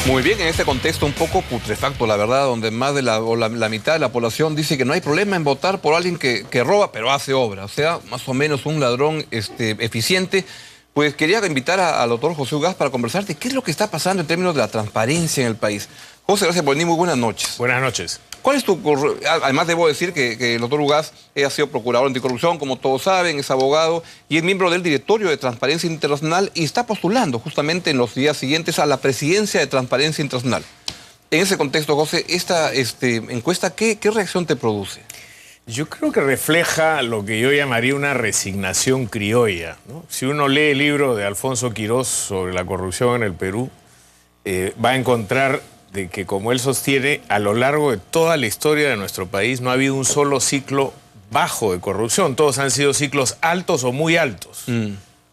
Muy bien, en este contexto un poco putrefacto, la verdad, donde más de la mitad de la población dice que no hay problema en votar por alguien que roba, pero hace obra, o sea, más o menos un ladrón eficiente. Pues quería invitar al doctor José Ugaz para conversar de qué es lo que está pasando en términos de la transparencia en el país. José, gracias por venir, muy buenas noches. Buenas noches. ¿Cuál es tu Además, debo decir que el doctor Ugaz ha sido procurador anticorrupción, como todos saben, es abogado y es miembro del directorio de Transparencia Internacional y está postulando justamente en los días siguientes a la presidencia de Transparencia Internacional. En ese contexto, José, esta encuesta, ¿qué reacción te produce? Yo creo que refleja lo que yo llamaría una resignación criolla, ¿no? Si uno lee el libro de Alfonso Quirós sobre la corrupción en el Perú, va a encontrar de que, como él sostiene, a lo largo de toda la historia de nuestro país no ha habido un solo ciclo bajo de corrupción. Todos han sido ciclos altos o muy altos.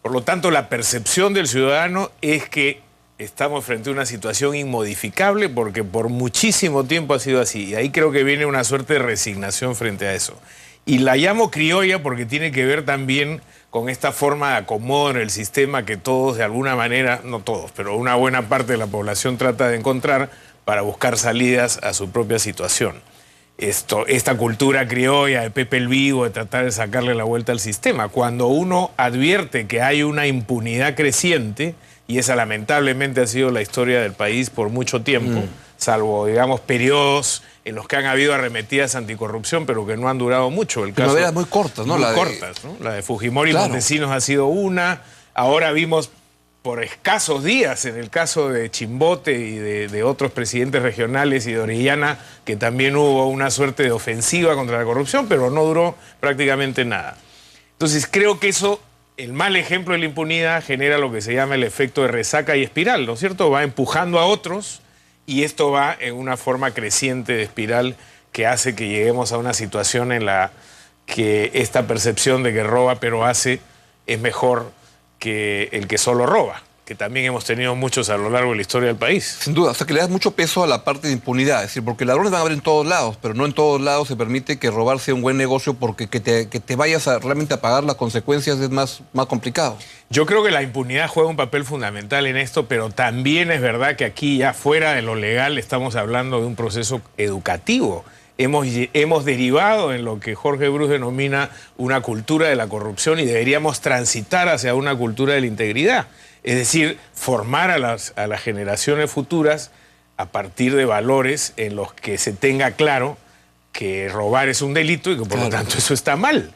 Por lo tanto, la percepción del ciudadano es que estamos frente a una situación inmodificable porque por muchísimo tiempo ha sido así. Y ahí creo que viene una suerte de resignación frente a eso. Y la llamo criolla porque tiene que ver también con esta forma de acomodo en el sistema que todos, de alguna manera, no todos, pero una buena parte de la población trata de encontrar para buscar salidas a su propia situación. Esta cultura criolla de Pepe el Vivo, de tratar de sacarle la vuelta al sistema. Cuando uno advierte que hay una impunidad creciente, y esa lamentablemente ha sido la historia del país por mucho tiempo, salvo, digamos, periodos en los que han habido arremetidas anticorrupción, pero que no han durado mucho. El caso, muy cortas, ¿no? Muy cortas, ¿no? La de Fujimori y Montesinos ha sido una. Ahora vimos por escasos días, en el caso de Chimbote y de otros presidentes regionales y de Orellana, que también hubo una suerte de ofensiva contra la corrupción, pero no duró prácticamente nada. Entonces creo que eso, el mal ejemplo de la impunidad, genera lo que se llama el efecto de resaca y espiral, ¿no es cierto? Va empujando a otros y esto va en una forma creciente de espiral que hace que lleguemos a una situación en la que esta percepción de que roba pero hace es mejor que el que solo roba, que también hemos tenido muchos a lo largo de la historia del país. Sin duda, o sea que le das mucho peso a la parte de impunidad, es decir, porque ladrones van a haber en todos lados, pero no en todos lados se permite que robar sea un buen negocio porque que te vayas realmente a pagar las consecuencias es más complicado. Yo creo que la impunidad juega un papel fundamental en esto, pero también es verdad que aquí ya fuera de lo legal estamos hablando de un proceso educativo. Hemos derivado en lo que Jorge Bruce denomina una cultura de la corrupción y deberíamos transitar hacia una cultura de la integridad. Es decir, formar a las generaciones futuras a partir de valores en los que se tenga claro que robar es un delito y que por lo tanto eso está mal.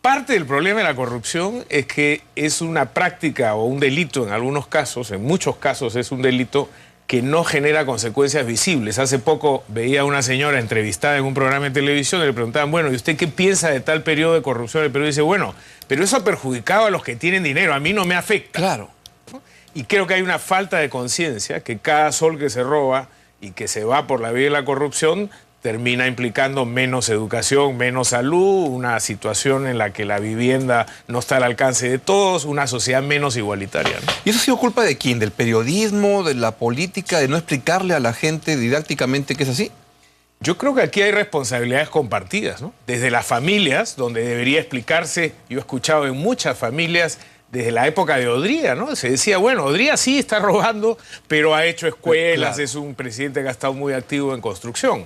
Parte del problema de la corrupción es que es una práctica o un delito en algunos casos, en muchos casos es un delito que no genera consecuencias visibles. Hace poco veía a una señora entrevistada en un programa de televisión y le preguntaban, bueno, ¿y usted qué piensa de tal periodo de corrupción del Perú? Y dice, bueno, pero eso ha perjudicado a los que tienen dinero, a mí no me afecta. Claro. Y creo que hay una falta de conciencia que cada sol que se roba y que se va por la vía de la corrupción termina implicando menos educación, menos salud, una situación en la que la vivienda no está al alcance de todos, una sociedad menos igualitaria, ¿no? ¿Y eso ha sido culpa de quién? ¿Del periodismo, de la política, de no explicarle a la gente didácticamente que es así? Yo creo que aquí hay responsabilidades compartidas, ¿no? Desde las familias, donde debería explicarse, yo he escuchado en muchas familias, desde la época de Odría, ¿no? Se decía, bueno, Odría sí está robando, pero ha hecho escuelas, es un presidente que ha estado muy activo en construcción.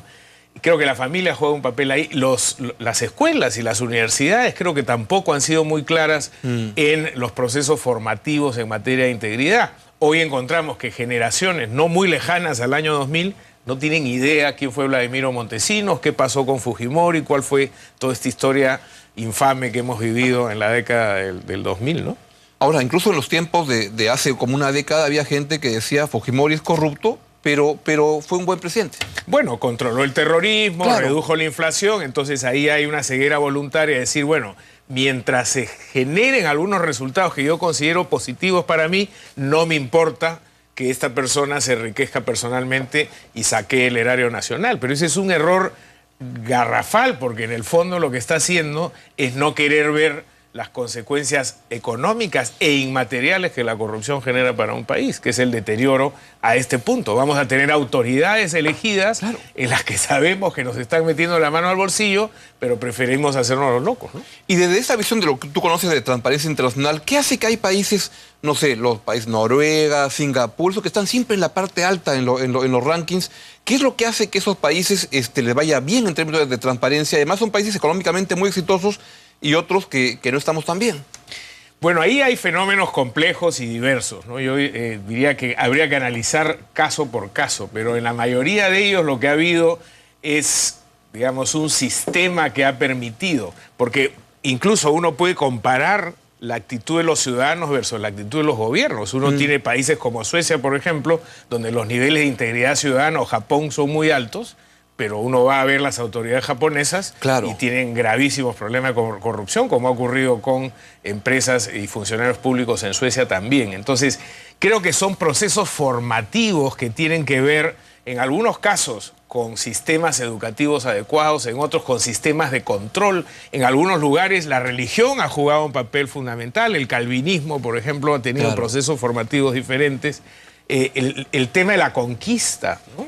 Creo que la familia juega un papel ahí. Las escuelas y las universidades creo que tampoco han sido muy claras en los procesos formativos en materia de integridad. Hoy encontramos que generaciones no muy lejanas al año 2000 no tienen idea quién fue Vladimiro Montesinos, qué pasó con Fujimori, cuál fue toda esta historia infame que hemos vivido en la década del 2000, ¿no? Ahora, incluso en los tiempos de hace como una década había gente que decía Fujimori es corrupto, pero fue un buen presidente. Bueno, controló el terrorismo, redujo la inflación, entonces ahí hay una ceguera voluntaria de decir, bueno, mientras se generen algunos resultados que yo considero positivos para mí, no me importa que esta persona se enriquezca personalmente y saquee el erario nacional. Pero ese es un error garrafal, porque en el fondo lo que está haciendo es no querer ver las consecuencias económicas e inmateriales que la corrupción genera para un país, que es el deterioro a este punto. Vamos a tener autoridades elegidas en las que sabemos que nos están metiendo la mano al bolsillo, pero preferimos hacernos los locos, ¿no? Y desde esa visión de lo que tú conoces de transparencia internacional, ¿qué hace que hay países, no sé, los países Noruega, Singapur, esos que están siempre en la parte alta en los rankings? ¿Qué es lo que hace que esos países les vaya bien en términos de transparencia? Además son países económicamente muy exitosos y otros que no estamos tan bien. Bueno, ahí hay fenómenos complejos y diversos, ¿no? Yo diría que habría que analizar caso por caso, pero en la mayoría de ellos lo que ha habido es, digamos, un sistema que ha permitido, porque incluso uno puede comparar la actitud de los ciudadanos versus la actitud de los gobiernos. Uno tiene países como Suecia, por ejemplo, donde los niveles de integridad ciudadana, o Japón, son muy altos, pero uno va a ver las autoridades japonesas y tienen gravísimos problemas de corrupción, como ha ocurrido con empresas y funcionarios públicos en Suecia también. Entonces, creo que son procesos formativos que tienen que ver, en algunos casos, con sistemas educativos adecuados, en otros con sistemas de control. En algunos lugares la religión ha jugado un papel fundamental. El calvinismo, por ejemplo, ha tenido procesos formativos diferentes. El tema de la conquista, ¿no?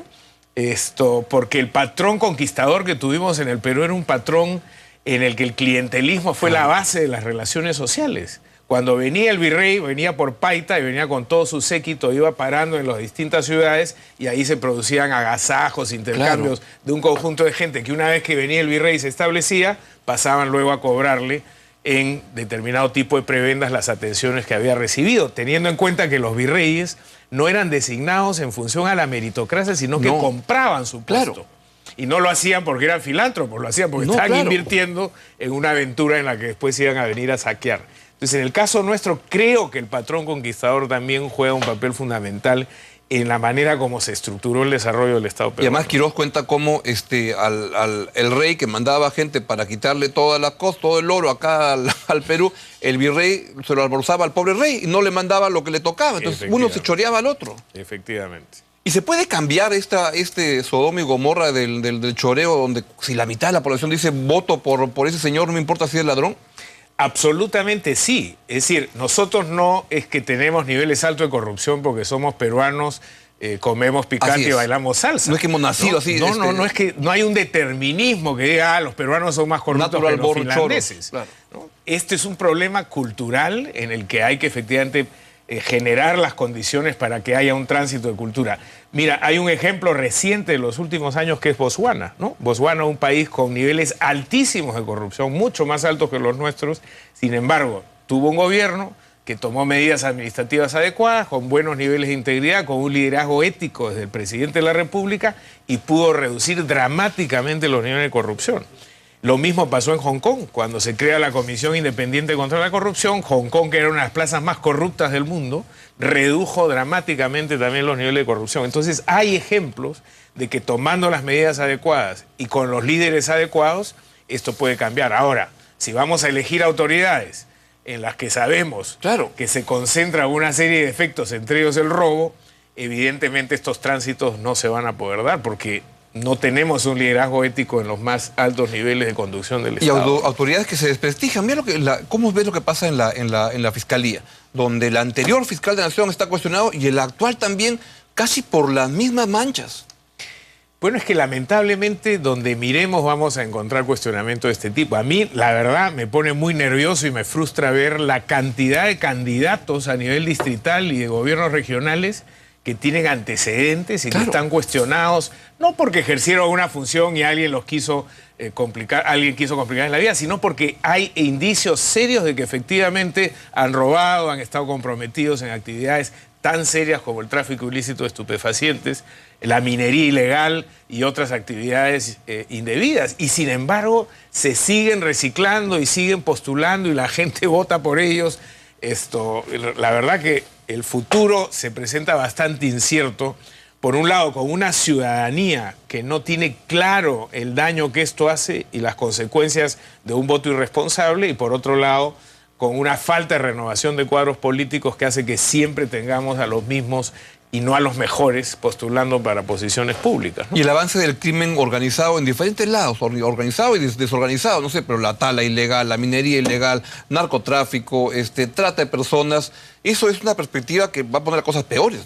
Porque el patrón conquistador que tuvimos en el Perú era un patrón en el que el clientelismo fue la base de las relaciones sociales. Cuando venía el virrey, venía por Paita y venía con todo su séquito, iba parando en las distintas ciudades y ahí se producían agasajos, intercambios de un conjunto de gente que una vez que venía el virrey y se establecía, pasaban luego a cobrarle en determinado tipo de prebendas las atenciones que había recibido, teniendo en cuenta que los virreyes no eran designados en función a la meritocracia, sino que compraban su puesto. Y no lo hacían porque eran filántropos, lo hacían porque estaban invirtiendo en una aventura en la que después iban a venir a saquear. Entonces, en el caso nuestro, creo que el patrón conquistador también juega un papel fundamental en la manera como se estructuró el desarrollo del Estado peruano. Y además Quiroz cuenta cómo el rey que mandaba gente para quitarle toda la costa, todo el oro acá al Perú, el virrey se lo alborzaba al pobre rey y no le mandaba lo que le tocaba. Entonces uno se choreaba al otro. Efectivamente. ¿Y se puede cambiar este Sodoma y Gomorra del choreo, donde si la mitad de la población dice voto por ese señor, no importa si es ladrón? Absolutamente sí. Es decir, nosotros no es que tenemos niveles altos de corrupción porque somos peruanos, comemos picante y bailamos salsa. No es que hemos nacido así. No es que no hay un determinismo que diga, los peruanos son más corruptos que los finlandeses. Claro. ¿No? Este es un problema cultural en el que hay que efectivamente generar las condiciones para que haya un tránsito de cultura. Mira, hay un ejemplo reciente de los últimos años que es Botswana, ¿no? Botswana es un país con niveles altísimos de corrupción, mucho más altos que los nuestros. Sin embargo, tuvo un gobierno que tomó medidas administrativas adecuadas, con buenos niveles de integridad, con un liderazgo ético desde el presidente de la República y pudo reducir dramáticamente los niveles de corrupción. Lo mismo pasó en Hong Kong, cuando se crea la Comisión Independiente contra la Corrupción. Hong Kong, que era una de las plazas más corruptas del mundo, redujo dramáticamente también los niveles de corrupción. Entonces hay ejemplos de que tomando las medidas adecuadas y con los líderes adecuados, esto puede cambiar. Ahora, si vamos a elegir autoridades en las que sabemos que se concentra una serie de efectos, entre ellos el robo, evidentemente estos tránsitos no se van a poder dar porque no tenemos un liderazgo ético en los más altos niveles de conducción del Estado. Y autoridades que se desprestigian. Mira cómo ves lo que pasa en la Fiscalía, donde el anterior fiscal de la Nación está cuestionado y el actual también, casi por las mismas manchas. Bueno, es que lamentablemente donde miremos vamos a encontrar cuestionamiento de este tipo. A mí, la verdad, me pone muy nervioso y me frustra ver la cantidad de candidatos a nivel distrital y de gobiernos regionales que tienen antecedentes y que están cuestionados, no porque ejercieron una función y alguien los quiso complicar en la vida, sino porque hay indicios serios de que efectivamente han robado, han estado comprometidos en actividades tan serias como el tráfico ilícito de estupefacientes, la minería ilegal y otras actividades indebidas. Y sin embargo, se siguen reciclando y siguen postulando y la gente vota por ellos. La verdad que el futuro se presenta bastante incierto. Por un lado, con una ciudadanía que no tiene claro el daño que esto hace y las consecuencias de un voto irresponsable, y por otro lado, con una falta de renovación de cuadros políticos que hace que siempre tengamos a los mismos y no a los mejores postulando para posiciones públicas, ¿no? Y el avance del crimen organizado en diferentes lados, organizado y desorganizado, no sé, pero la tala ilegal, la minería ilegal, narcotráfico, trata de personas, eso es una perspectiva que va a poner cosas peores.